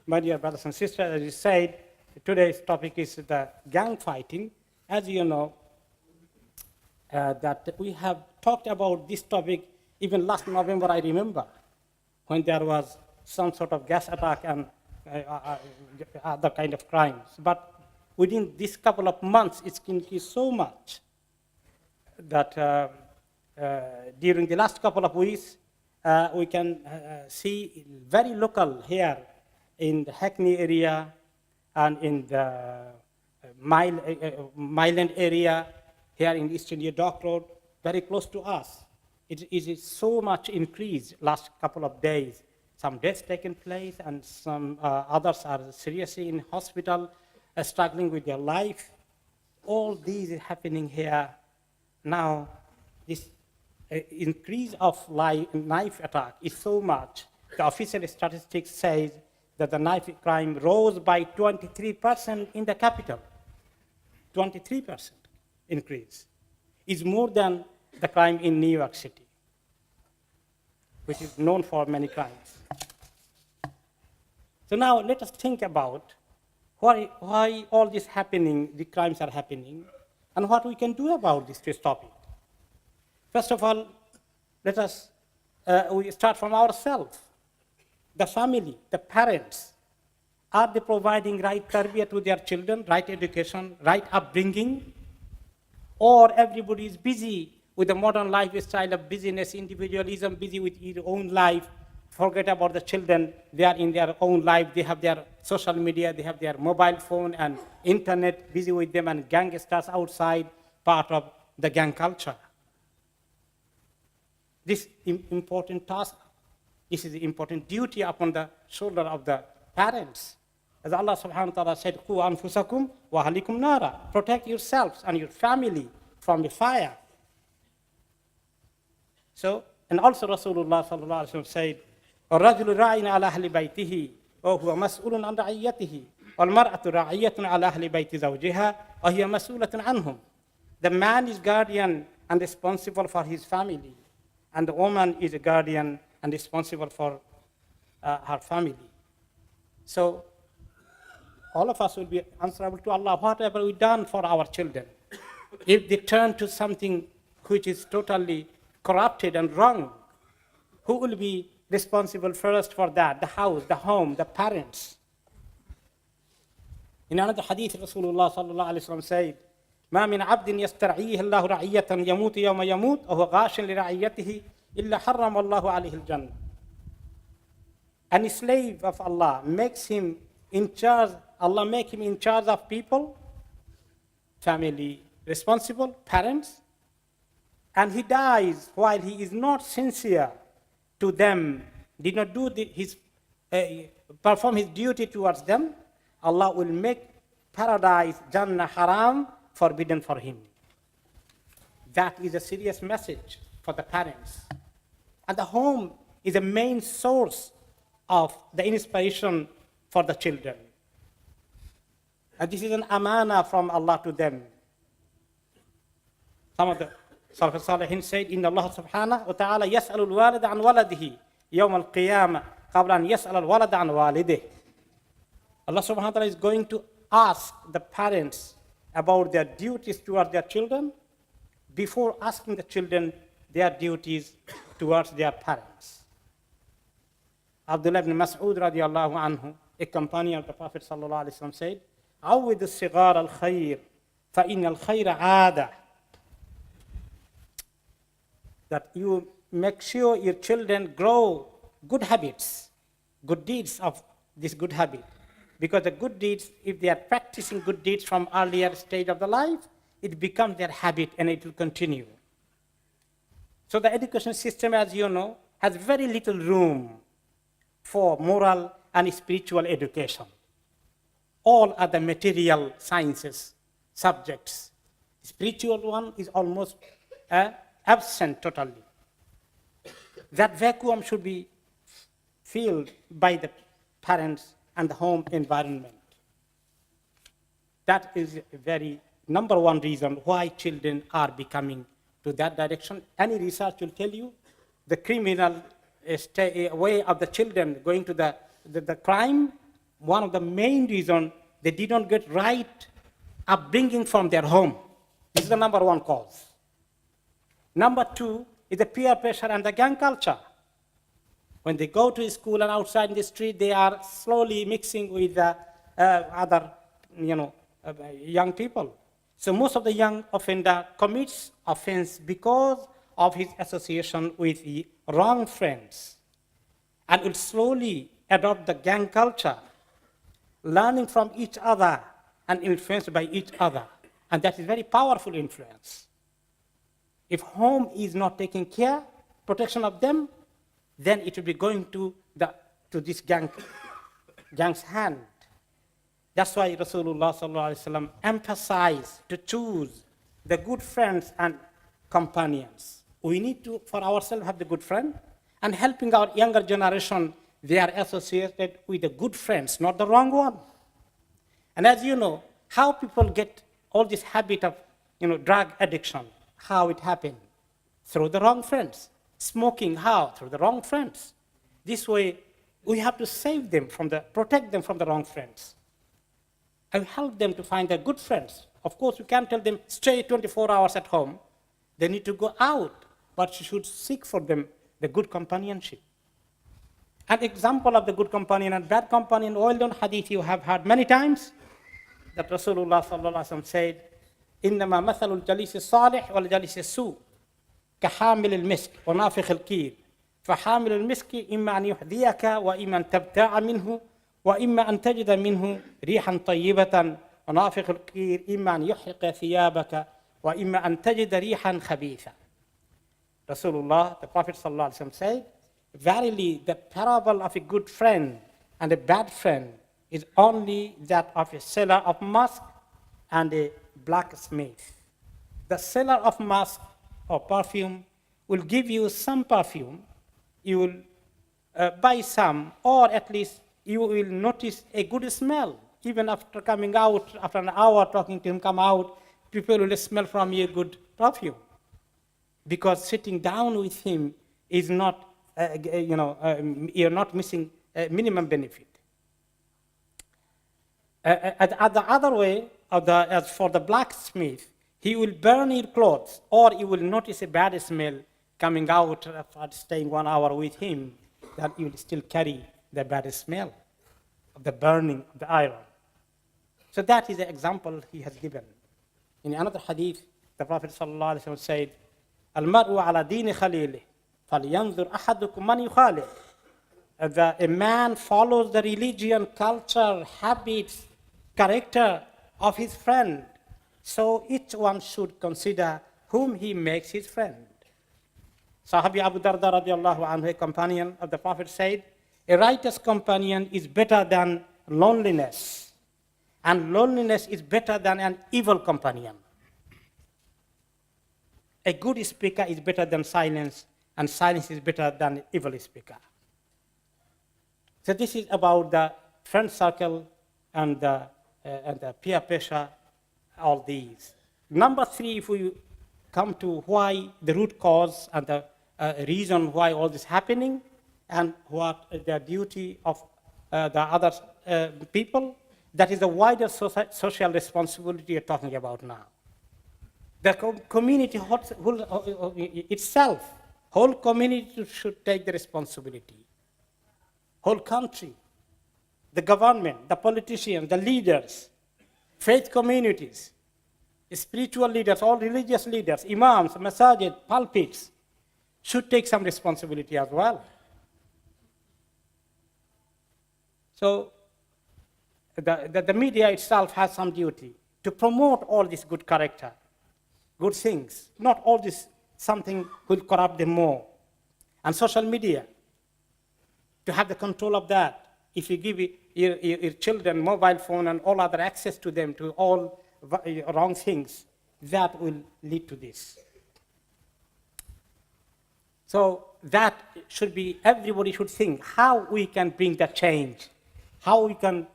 My dear brothers and sisters, as you said, today's topic is the gang fighting. As you know, that we have talked about this topic even last November, I remember, when there was some sort of gas attack and other kind of crimes. But within this couple of months, it's increased so much that during the last couple of weeks, we can see very local here in the Hackney area and in the Myland area, here in East India Dock Road, very close to us. It is so much increased last couple of days. Some deaths taken place, and some others are seriously in hospital, struggling with their life. All these is happening here. Now, this increase of knife attack is so much. The official statistics says that the knife crime rose by 23% in the capital. 23% increase is more than the crime in New York City, which is known for many crimes. So now let us think about why all this happening, the crimes are happening, and what we can do about this topic. First of all, let us we start from ourselves. The family, the parents, are they providing right tarbiyah to their children, right education, right upbringing? Or everybody is busy with the modern lifestyle of busyness, individualism, busy with their own life, forget about the children, they are in their own life, they have their social media, they have their mobile phone and internet, busy with them, and gangsters outside, part of the gang culture. This important task, this is the important duty upon the shoulder of the parents. As Allah subhanahu wa ta'ala said, "Qu anfusakum wa ahlikum nara." Protect yourselves and your family from the fire. So, and also Rasulullah sallallahu alaihi wasallam said, "الرجل راعٍ على أهل بيته وهو مسؤول عن رعيته والمرأة راعية على أهل بيت زوجها وهي مسؤولة عنهم." The man is guardian and responsible for his family, and the woman is a guardian and responsible for her family. So, all of us will be answerable to Allah, whatever we've done for our children. If they turn to something which is totally corrupted and wrong, who will be responsible first for that? The house, the home, the parents. In another hadith, Rasulullah sallallahu alaihi wasallam said, "ما من عبد يسترعيه الله رعية يموت يوم يموت وهو غاش لرعيته إلا حرم الله عليه الجنة." And a slave of Allah makes him in charge. Allah make him in charge of people, family, responsible, parents, and he dies while he is not sincere to them, did not do perform his duty towards them. Allah will make paradise, Jannah, haram, forbidden for him. That is a serious message for the parents. And the home is a main source of the inspiration for the children. And this is an amana from Allah to them. Some of the Salaf Salihin said, "Inna Allah subhanahu wa ta'ala yas'alu al-walid an waladihi yawm al-qiyamah qabla an yas'al al-walad an walidih." Allah subhanahu wa ta'ala is going to ask the parents about their duties towards their children before asking the children their duties towards their parents. Abdul ibn Mas'ud radiallahu anhu, a companion of the Prophet sallallahu alaihi wasallam, said, "Awwid al-sighar al-khayr, fa inna al-khayra 'ada." That you make sure your children grow good habits, good deeds of this good habit. Because the good deeds, if they are practicing good deeds from earlier stage of the life, it becomes their habit and it will continue. So the education system, as you know, has very little room for moral and spiritual education. All other material sciences, subjects. Spiritual one is almost absent totally. That vacuum should be filled by the parents and the home environment. That is a very number one reason why children are becoming to that direction. Any research will tell you the criminal way of the children going to the crime, one of the main reasons they did not get right upbringing from their home. This is the number one cause. Number two is the peer pressure and the gang culture. When they go to school and outside in the street, they are slowly mixing with other, young people. So most of the young offender commits offense because of his association with the wrong friends, and will slowly adopt the gang culture, learning from each other and influenced by each other. And that is very powerful influence. If home is not taking care, protection of them, then it will be going to this gang's hand. That's why Rasulullah sallallahu alaihi wasallam emphasized to choose the good friends and companions. We need to, for ourselves, have the good friend, and helping our younger generation, they are associated with the good friends, not the wrong one. And as you know, how people get all this habit of drug addiction, how it happened? Through the wrong friends. Smoking, how? Through the wrong friends. This way, we have to save them protect them from the wrong friends, and help them to find the good friends. Of course, we can't tell them stay 24 hours at home. They need to go out, but you should seek for them the good companionship. An example of the good companion and bad companion, well-known hadith you have heard many times, that Rasulullah sallallahu alaihi wasallam said, إنما مثل الجليس الصالح والجليس السوء كحامل المسك ونافخ الكير فحامل المسك إما أن يحذيك وإما أن تبتاع منه وإما أن تجد منه ريحا طيبة ونافخ الكير إما أن يحرق ثيابك وإما أن تجد ريحا خبيثا. Rasulullah, the Prophet sallallahu alaihi wasallam said, verily the parable of a good friend and a bad friend is only that of a seller of musk and a blacksmith. The seller of musk or perfume will give you some perfume, you will buy some, or at least you will notice a good smell. Even after coming out, after an hour talking to him, come out, people will smell from you good perfume. Because sitting down with him is not, you're not missing minimum benefit. The other way, as for the blacksmith, he will burn your clothes, or you will notice a bad smell coming out after staying 1 hour with him, that you will still carry the bad smell of the burning of the iron. So that is the example he has given. In another hadith, the Prophet ﷺ said, Al-mar'u ala dini khalilih, falyanzur ahadukum man yukhalih. A man follows the religion, culture, habits, character of his friend. So each one should consider whom he makes his friend. Sahabi Abu Darda radiallahu anhu, a companion of the Prophet, said, a righteous companion is better than loneliness, and loneliness is better than an evil companion. A good speaker is better than silence, and silence is better than an evil speaker. So this is about the friend circle and the peer pressure, all these. Number three, if we come to why the root cause and the reason why all this is happening, and what the duty of the other people, that is the wider social responsibility you're talking about now. The community itself, whole community should take the responsibility. Whole country, the government, the politicians, the leaders, faith communities, spiritual leaders, all religious leaders, imams, masajid, pulpits, should take some responsibility as well. So the media itself has some duty to promote all this good character, good things. Not all this, something will corrupt them more. And social media, to have the control of that. If you give your children mobile phone and all other access to them, to all wrong things, that will lead to this. So that should be, everybody should think how we can bring that change, how we can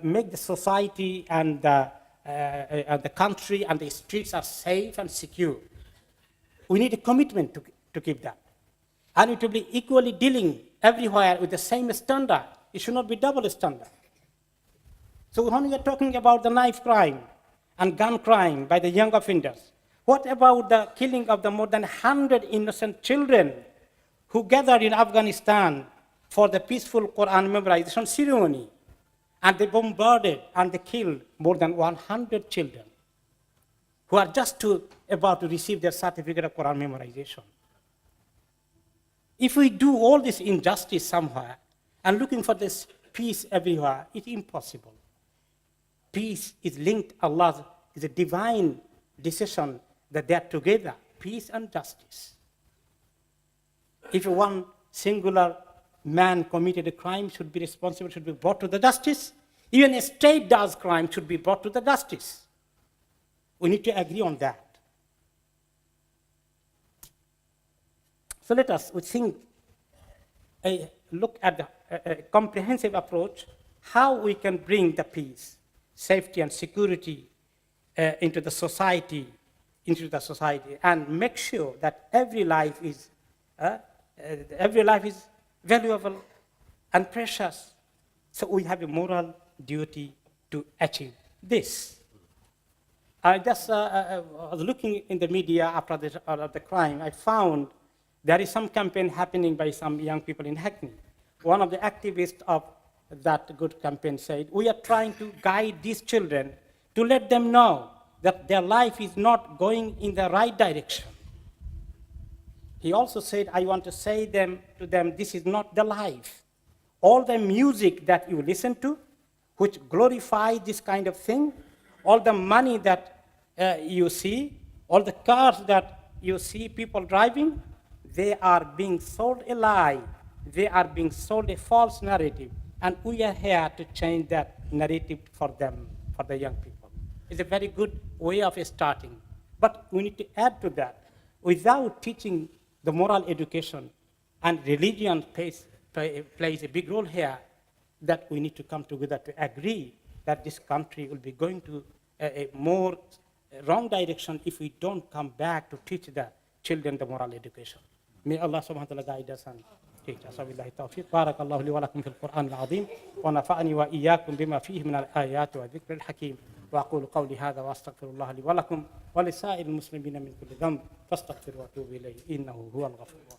make the society and the country and the streets are safe and secure. We need a commitment to keep that. And it will be equally dealing everywhere with the same standard. It should not be double standard. So when we are talking about the knife crime and gun crime by the young offenders, what about the killing of the more than 100 innocent children who gathered in Afghanistan for the peaceful Quran memorization ceremony? And they bombarded and they killed more than 100 children who are just about to receive their certificate of Quran memorization. If we do all this injustice somewhere and looking for this peace everywhere, it's impossible. Peace is linked, Allah is a divine decision that they are together, peace and justice. If one singular man committed a crime, should be responsible, should be brought to the justice. Even a state does crime, should be brought to the justice. We need to agree on that. So let us look at a comprehensive approach, how we can bring the peace, safety and security into the society, and make sure that every life is valuable and precious. So we have a moral duty to achieve this. I just was looking in the media after the crime. I found there is some campaign happening by some young people in Hackney. One of the activists of that good campaign said, we are trying to guide these children to let them know that their life is not going in the right direction. He also said, I want to say to them, this is not the life. All the music that you listen to, which glorifies this kind of thing, all the money that you see, all the cars that you see people driving, they are being sold a lie. They are being sold a false narrative. And we are here to change that narrative for them, for the young people. It's a very good way of starting. But we need to add to that. Without teaching the moral education, and religion plays a big role here, that we need to come together to agree that this country will be going to a more wrong direction if we don't come back to teach the children the moral education. May Allah subhanahu wa ta'ala guide us and teach us. Wabillahi tawfiq. Barakallahu li wa lakum fil Qur'an al-azim. Wa nafa'ani wa iyyakum bima fihi min al-ayat wa dhikr al-hakim. Wa aqulu qawli hadha wa astaghfirullah li wa lakum wa li sa'il muslimina min kulli dhanb fastaghfiru wa atubu ilayhi innahu huwal ghafurur rahim.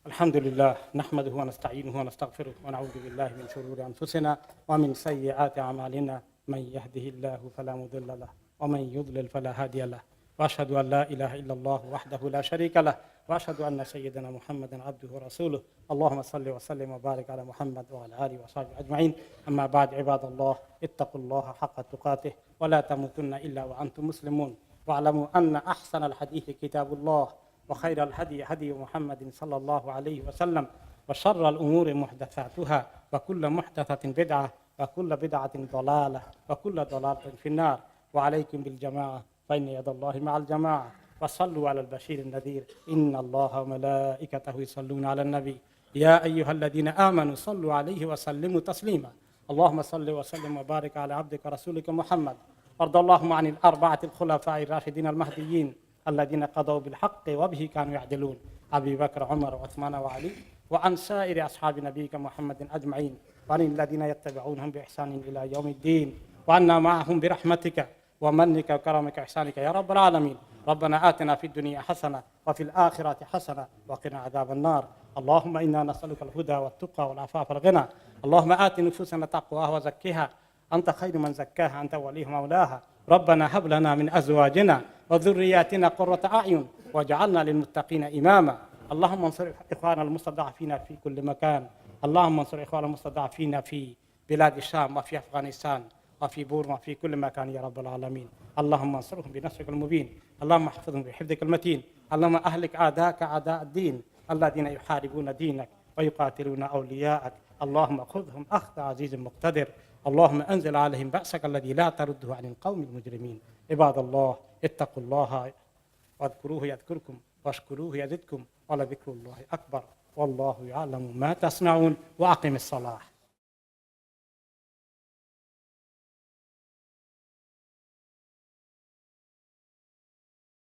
الحمد لله نحمده ونستعينه ونستغفره ونعوذ بالله من شرور أنفسنا ومن سيئات أعمالنا من يهده الله فلا مضل له ومن يضلل فلا هادي له وأشهد أن لا إله إلا الله وحده لا شريك له وأشهد أن سيدنا محمدا عبده ورسوله اللهم صل وسلم وبارك على محمد وعلى آله وصحبه أجمعين أما بعد عباد الله اتقوا الله حق تقاته ولا تموتن إلا وأنتم مسلمون واعلموا أن أحسن الحديث كتاب الله وخير الهدي هدي محمد صلى الله عليه وسلم وشر الأمور محدثاتها وكل محدثة بدعة وكل بدعة ضلالة وكل ضلالة في النار وعليكم بالجماعة فإن يد الله مع الجماعة وصلوا على البشير النذير إن الله وملائكته يصلون على النبي يا أيها الذين آمنوا صلوا عليه وسلموا تسليما اللهم صل وسلم وبارك على عبدك رسولك محمد وارض اللهم عن الأربعة الخلفاء الراشدين المهديين الذين قضوا بالحق وبه كانوا يعدلون أبي بكر عمر وعثمان وعلي وعن سائر أصحاب نبيك محمد أجمعين وعن الذين يتبعونهم بإحسان إلى يوم الدين وعنا معهم برحمتك ومنك وكرمك إحسانك يا رب العالمين ربنا آتنا في الدنيا حسنة وفي الآخرة حسنة وقنا عذاب النار اللهم إنا نسألك الهدى والتقى والعفاف والغنى اللهم آت نفوسنا تقواها وزكها أنت خير من زكاها أنت وليها مولاها ربنا هب لنا من أزواجنا وذرياتنا قرة أعين واجعلنا للمتقين إماما اللهم انصر إخواننا المستضعفين في كل مكان اللهم انصر إخواننا المستضعفين في بلاد الشام وفي أفغانستان وفي بورما في كل مكان يا رب العالمين اللهم انصرهم بنصرك المبين اللهم احفظهم بحفظك المتين اللهم أهلك أعداءك أعداء الدين الذين يحاربون دينك ويقاتلون أولياءك اللهم خذهم أخذ عزيز مقتدر اللهم أنزل عليهم بأسك الذي لا ترده عن القوم المجرمين عباد الله اتقوا الله واذكروه يذكركم واشكروه يزدكم ولذكر الله أكبر والله يعلم ما تصنعون وأقم الصلاة